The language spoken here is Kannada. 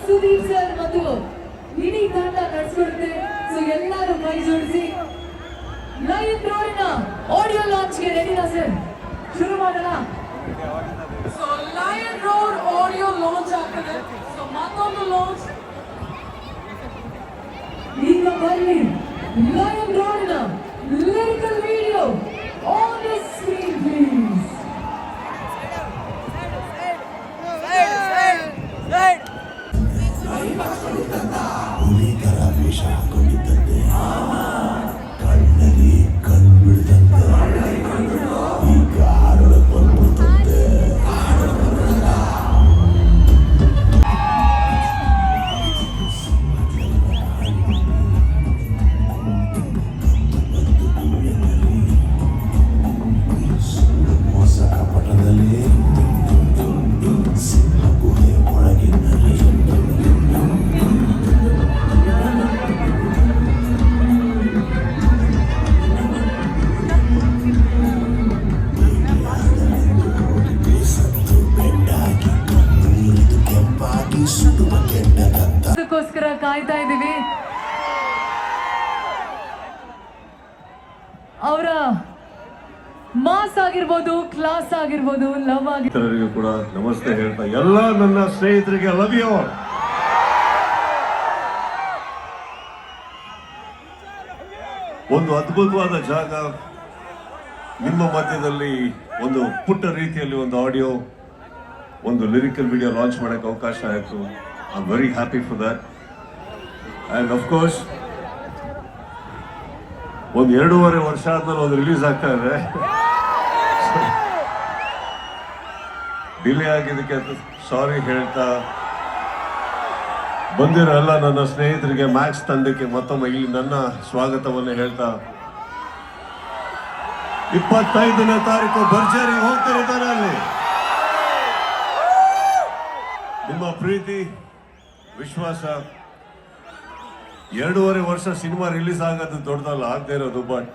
ಸುದೀಪ್ ಸರ್ ಮತ್ತು ಇಡೀ ತಂಡ ನಡೆಸಿಕೊಡುತ್ತೆ. ಸೊ ಎಲ್ಲರೂ ಕೈ ಜೋಡಿಸಿ ಲಯನ್ ರೋಡ್ನ ಆಡಿಯೋ ಲಾಂಚ್ಗೆ ರೆಡಿನಾ ಸರ್? ಶುರು ಮಾಡೋಣ. So Lion Road audio launch ಆಗ್ತದೆ. ಸೊ ಮತ್ತೊಂದು ಲಾಂಚ್ ಈಗ ಬನ್ನಿ. ಲಯನ್ ರೋಡ್ನ lyrical video on the screen please. ಹುಲಿಕರ ವೇಷ ಹಾಕೊಂಡಿದ್ದಂತೆ, ಕಣ್ಣಲ್ಲಿ ಕಣ್ಣು ಬಿಡ್ದಂತೆ, ಈಗ ಹಾಡೊಳಗೆ ಬಂದ್ಬಿಡ್ತಂತೆ. ಮೋಸ ಕಪಟದಲ್ಲಿ ಸಿಂಹ ಗುಹೆ ಒಳಗಿನಲ್ಲಿ ಅದಕ್ಕೋಸ್ಕರ ಕಾಯ್ತಾ ಇದ್ದೀವಿ. ಅವರ ಮಾಸ್ ಆಗಿರ್ಬೋದು, ಕ್ಲಾಸ್ ಆಗಿರ್ಬೋದು, ಲವ್ ಆಗಿರ್ಬೋದು ಕೂಡ ನಮಸ್ತೆ ಹೇಳ್ತಾ ಎಲ್ಲ ನನ್ನ ಸ್ನೇಹಿತರಿಗೆ ಲವ್ ಯು. ಒಂದು ಅದ್ಭುತವಾದ ಜಾಗ ನಿಮ್ಮ ಮಧ್ಯದಲ್ಲಿ ಒಂದು ಪುಟ್ಟ ರೀತಿಯಲ್ಲಿ ಒಂದು ಆಡಿಯೋ, ಒಂದು ಲಿರಿಕಲ್ ವಿಡಿಯೋ ಲಾಂಚ್ ಮಾಡಕ್ಕೆ ಅವಕಾಶ ಆಯಿತು. I am very happy for that. And of course ಒಂದು 2.5 ವರ್ಷ ಆದ್ಮೇಲೆ ಒಂದು ರಿಲೀಸ್ ಆಗ್ತಾ ಇದೆ. ಡಿಲೇ ಆಗಿದ್ದಕ್ಕೆ ಸಾರಿ ಹೇಳ್ತಾ, ಬಂದಿರೋ ಎಲ್ಲ ನನ್ನ ಸ್ನೇಹಿತರಿಗೆ ಮ್ಯಾಕ್ಸ್ ತಂಡಕ್ಕೆ ಮತ್ತೊಮ್ಮೆ ಇಲ್ಲಿ ನನ್ನ ಸ್ವಾಗತವನ್ನು ಹೇಳ್ತಾ, 25ನೇ ತಾರೀಕು ಭರ್ಜರಿ ಹೋಗ್ತಿರ್ತಾರೆ ಅಲ್ಲಿ. ನಿಮ್ಮ ಪ್ರೀತಿ ವಿಶ್ವಾಸ, 2.5 ವರ್ಷ ಸಿನಿಮಾ ರಿಲೀಸ್ ಆಗೋದು ದೊಡ್ಡದಲ್ಲ, ಆಗದೆ ಇರೋದು. ಬಟ್